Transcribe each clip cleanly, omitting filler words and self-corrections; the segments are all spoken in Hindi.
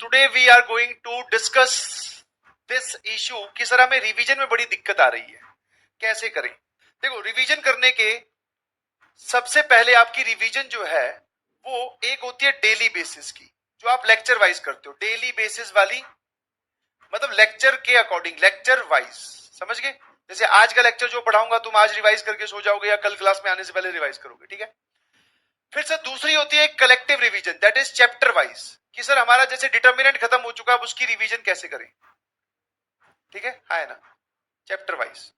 Today we are going to discuss this issue कि सर हमें रिवीजन में बड़ी दिक्कत आ रही है, कैसे करें। देखो, रिवीजन करने के सबसे पहले आपकी रिवीजन जो है वो एक होती है डेली बेसिस की, जो आप लेक्चर वाइज करते हो। डेली बेसिस वाली मतलब लेक्चर के अकॉर्डिंग, लेक्चर वाइज, समझ गए। जैसे आज का लेक्चर जो पढ़ाऊंगा तुम आज रिवाइज करके सो जाओगे या कल क्लास में आने से पहले रिवाइज करोगे, ठीक है। फिर सर दूसरी होती है collective revision, that is chapter wise, कि सर हमारा जैसे डिटर्मिनेंट खत्म हो चुका है, अब उसकी रिवीजन कैसे करें, ठीक है ना, चैप्टर वाइज।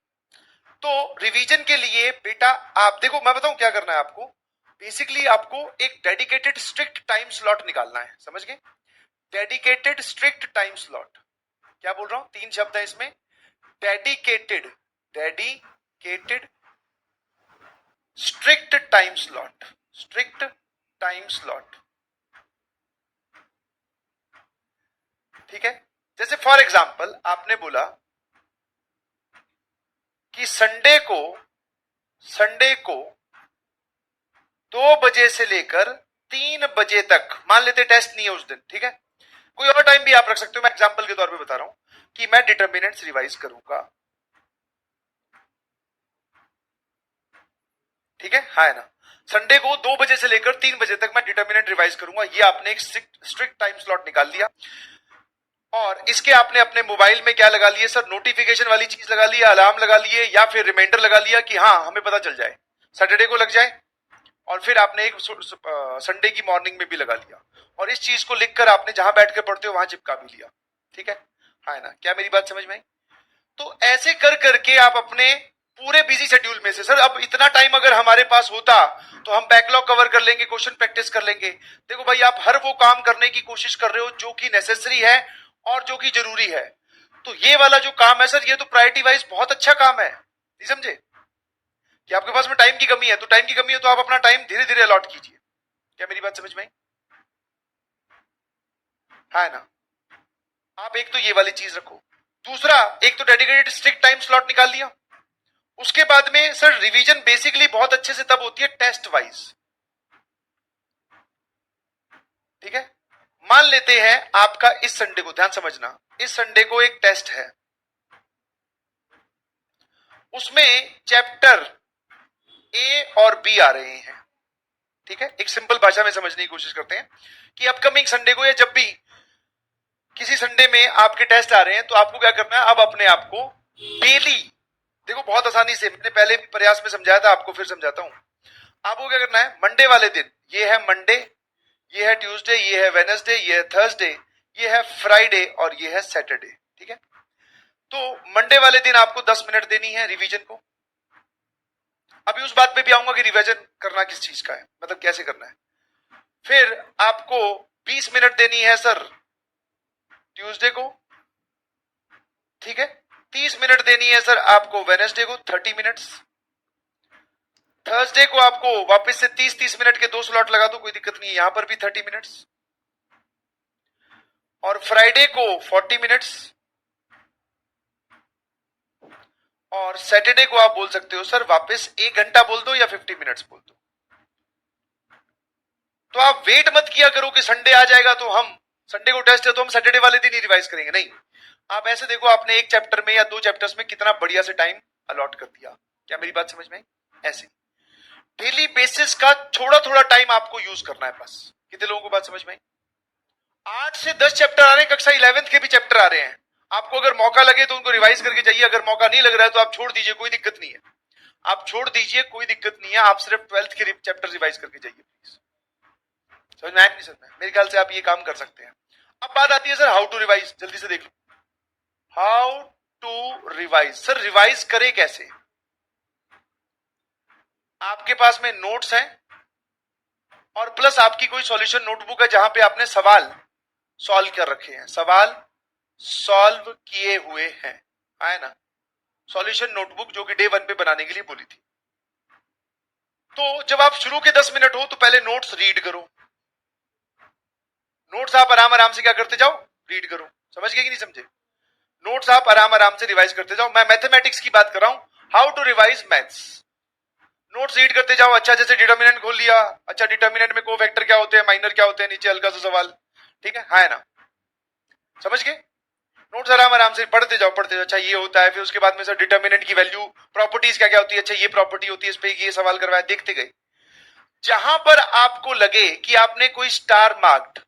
तो रिवीजन के लिए बेटा आप देखो, मैं बताऊं क्या करना है आपको। बेसिकली आपको एक डेडिकेटेड स्ट्रिक्ट टाइम स्लॉट निकालना है, समझ गए। डेडिकेटेड स्ट्रिक्ट टाइम स्लॉट, क्या बोल रहा हूं, तीन शब्द है इसमें। Dedicated, dedicated strict time slot, strict time slot, ठीक है। जैसे फॉर एग्जांपल आपने बोला कि संडे को 2 बजे से लेकर 3 बजे तक, मान लेते टेस्ट नहीं है उस दिन, ठीक है। कोई और टाइम भी आप रख सकते हो, मैं एग्जांपल के तौर पे बता रहा हूं कि मैं डिटर्मिनेंट्स रिवाइज करूंगा, ठीक है ना। संडे को 2 बजे से लेकर 3 बजे तक मैं डिटर्मिनेंट रिवाइज करूंगा, ये आपने एक स्ट्रिक्ट टाइम स्लॉट निकाल लिया। और इसके आपने अपने मोबाइल में क्या लगा लिए सर, नोटिफिकेशन वाली चीज लगा ली, अलार्म लगा लिए, या फिर रिमाइंडर लगा लिया कि हाँ हमें पता चल जाए, सैटरडे को लग जाए। और फिर आपने एक संडे की मॉर्निंग में भी लगा लिया, और इस चीज को लिखकर आपने जहां बैठ कर पढ़ते हो वहां चिपका भी लिया, ठीक है ना। क्या मेरी बात समझ में आई। तो ऐसे कर करके आप अपने पूरे बिजी शेड्यूल में से, सर अब इतना टाइम अगर हमारे पास होता तो हम बैकलॉग कवर कर लेंगे, क्वेश्चन प्रैक्टिस कर लेंगे। देखो भाई, आप हर वो काम करने की कोशिश कर रहे हो जो कि नेसेसरी है और जो कि जरूरी है। तो ये वाला जो काम है सर, ये तो प्रायोरिटी वाइज बहुत अच्छा काम है, नहीं समझे। कि आपके पास में टाइम की कमी है, तो टाइम की कमी है तो आप अपना टाइम धीरे धीरे अलॉट कीजिए। क्या मेरी बात समझ में आई, है ना। आप एक तो ये वाली चीज रखो। दूसरा, एक तो डेडिकेटेड स्ट्रिक्ट टाइम स्लॉट निकाल लिया। उसके बाद में सर रिवीजन बेसिकली बहुत अच्छे से तब होती है टेस्ट वाइज, ठीक है। मान लेते हैं आपका इस संडे को, ध्यान समझना, इस संडे को एक टेस्ट है, उसमें चैप्टर ए और बी आ रहे हैं, ठीक है। एक सिंपल भाषा में समझने की कोशिश करते हैं कि अपकमिंग संडे को या जब भी किसी संडे में आपके टेस्ट आ रहे हैं तो आपको क्या करना है, अब अपने आप को डेली, देखो बहुत आसानी से, मैंने पहले भी प्रयास में समझाया था, आपको फिर समझाता हूं। आपको क्या करना है, मंडे वाले दिन, ये है मंडे, ये है ट्यूसडे, ये है वेडनेसडे, ये है थर्सडे, ये है फ्राइडे और ये है सैटरडे, ठीक है। तो मंडे वाले दिन आपको 10 मिनट देनी है रिवीजन को। अभी उस बात पे भी आऊंगा कि रिवीजन करना किस चीज का है, मतलब कैसे करना है। फिर आपको 20 मिनट देनी है सर ट्यूसडे को, ठीक है। 30 मिनट देनी है सर आपको वेडनेसडे को, 30 मिनट्स। थर्सडे को आपको वापस से 30-30 मिनट के 2 स्लॉट लगा दो, कोई दिक्कत नहीं है, यहां पर भी 30 मिनट्स। और फ्राइडे को 40 मिनट्स। और सैटरडे को आप बोल सकते हो सर वापस 1 घंटा बोल दो या 50 मिनट्स बोल दो। तो आप वेट मत किया करो कि संडे आ जाएगा तो हम, संडे को टेस्ट है तो हम सैटरडे वाले दिन ही रिवाइज करेंगे, नहीं। आप ऐसे देखो, आपने एक चैप्टर में या 2 चैप्टर्स में कितना बढ़िया से टाइम अलॉट कर दिया। क्या मेरी बात समझ में, ऐसे डेली बेसिस का थोड़ा थोड़ा टाइम आपको यूज करना है बस। कितने लोगों को बात समझ में आई। 8 से 10 चैप्टर आ रहे हैं, कक्षा 11th के भी चैप्टर आ रहे हैं। आपको अगर मौका लगे तो उनको रिवाइज करके जाइए, अगर मौका नहीं लग रहा है तो आप छोड़ दीजिए, कोई दिक्कत नहीं है। आप छोड़ दीजिए, कोई दिक्कत नहीं है, आप सिर्फ 12th के चैप्टर रिवाइज करके जाइए प्लीज। समझ में आया नहीं समझ में, मेरे ख्याल से आप ये काम कर सकते हैं। अब बात आती है सर हाउ टू रिवाइज, जल्दी से देख लो। How to revise, sir revise करे कैसे। आपके पास में नोट्स हैं और प्लस आपकी कोई सॉल्यूशन नोटबुक है जहां पे आपने सवाल सॉल्व कर रखे हैं, सवाल सॉल्व किए हुए हैं, है ना। सॉल्यूशन नोटबुक जो कि डे 1 पे बनाने के लिए बोली थी। तो जब आप शुरू के 10 मिनट हो तो पहले नोट्स रीड करो। नोट्स आप आराम आराम से क्या करते जाओ, रीड करो। समझ गए कि नहीं समझे। नोट्स आप आराम आराम से रिवाइज करते जाओ। मैं मैथमेटिक्स की बात कर रहा हूं, how to revise maths. Notes read करते जाओ। अच्छा, जैसे डिटर्मिनेंट खोल लिया, अच्छा डिटर्मिनेंट में कोफैक्टर क्या होते हैं, माइनर क्या होते हैं, नीचे हल्का सा सवाल, ठीक है ना। समझ गए? नोट्स आराम आराम से पढ़ते जाओ पढ़ते जाओ। अच्छा ये होता है, फिर उसके बाद में सर डिटर्मिनेंट की वैल्यू, प्रॉपर्टीज क्या क्या होती है, अच्छा ये प्रॉपर्टी होती है, इस पे ये सवाल करवाया, देखते गए। जहां पर आपको लगे कि आपने कोई स्टार मार्क्ड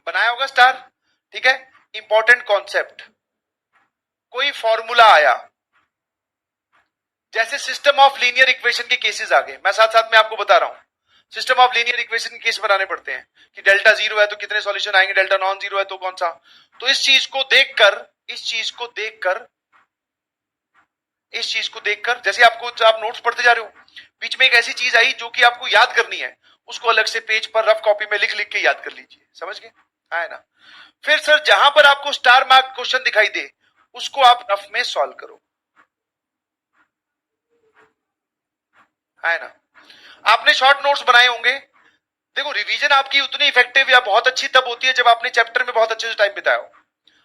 बनाया होगा स्टार, ठीक है, इंपॉर्टेंट कॉन्सेप्ट, कोई फॉर्मूला आया, जैसे सिस्टम ऑफ लीनियर इक्वेशन के केसेस आ गए, मैं साथ साथ में आपको बता रहा हूं सिस्टम ऑफ लीनियर इक्वेशन के केस बनाने पड़ते हैं कि डेल्टा जीरो है तो कितने सॉल्यूशन आएंगे, डेल्टा नॉन जीरो है तो कौन सा। तो इस चीज को देखकर जैसे आपको आप नोट्स पढ़ते जा रहे हो, बीच में एक ऐसी चीज आई जो कि आपको याद करनी है, उसको अलग से पेज पर रफ कॉपी में लिख लिख के याद कर लीजिए। समझ गए? है ना? फिर सर जहां पर आपको स्टार मार्क क्वेश्चन दिखाई दे उसको आप रफ में सॉल्व करो। है ना? आपने शॉर्ट नोट्स बनाए होंगे। देखो रिवीजन आपकी उतनी इफेक्टिव या बहुत अच्छी तब होती है जब आपने चैप्टर में बहुत अच्छे से टाइम बिताया हो।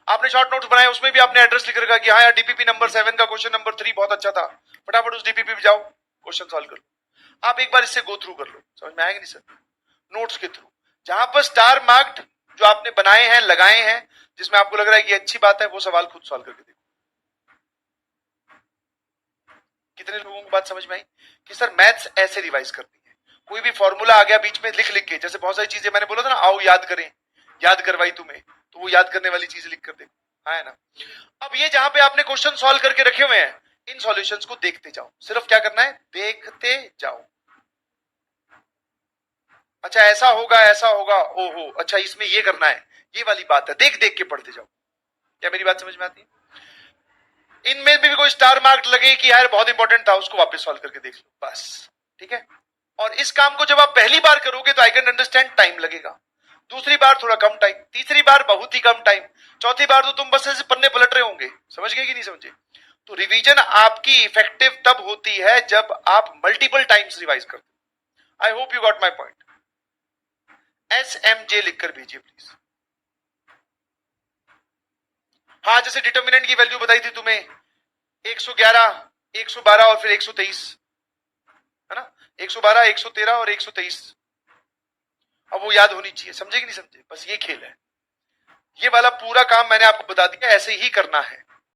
आपने शॉर्ट नोट्स बनाए, उसमें भी आपने एड्रेस लिख रखा कि हाँ यार डीपीपी नंबर 7 का क्वेश्चन नंबर 3 बहुत अच्छा था, फटाफट उस डीपीपी पे जाओ, क्वेश्चन सॉल्व कर लो। आप एक बार इससे गो थ्रू कर लो, समझ में आएगा नहीं सर? नोट्स के थ्रू जहां पर स्टार मार्क्ड जो आपने बनाए हैं, लगाए हैं, जिसमें आपको लग रहा है कि अच्छी बात है, वो सवाल खुद सॉल्व करके देखो। कितने लोगों को बात समझ में आई कि सर मैथ्स ऐसे रिवाइज करनी है? कोई भी फॉर्मूला आ गया बीच में, लिख लिख के, जैसे बहुत सारी चीजें मैंने बोला था ना, आओ याद करें, याद करवाई तुम्हें, तो वो याद करने वाली चीज लिख कर देखो। है ना? अब ये जहां पे आपने क्वेश्चन सॉल्व करके रखे हुए हैं, इन सॉल्यूशंस को देखते जाओ। सिर्फ क्या करना है? देखते जाओ। अच्छा ऐसा होगा, ओहो अच्छा इसमें ये करना है, ये वाली बात है, देख देख के पढ़ते जाओ। क्या मेरी बात समझ में आती है? इनमें भी कोई स्टार मार्क लगे कि यार बहुत इंपॉर्टेंट था, उसको वापस सॉल्व करके देख लो, बस। ठीक है? और इस काम को जब आप पहली बार करोगे तो आई कैन अंडरस्टैंड टाइम लगेगा, दूसरी बार थोड़ा कम टाइम, तीसरी बार बहुत ही कम टाइम, चौथी बार तो तुम बस ऐसे पन्ने पलट रहे होंगे। समझ गए कि नहीं समझे? तो रिवीजन आपकी इफेक्टिव तब होती है जब आप मल्टीपल टाइम्स रिवाइज करते हो। I hope you got my point. SMJ लिखकर भेजिए प्लीज। हाँ जैसे डिटर्मिनेंट की वैल्यू बताई थी तुम्हें, 111, 112 और फिर 123, है ना? 112, 113 और 123। अब वो याद होनी चाहिए। समझे कि नहीं समझे? बस ये खेल है। ये वाला पूरा काम मैंने आपको बता दिया, ऐसे ही करना है।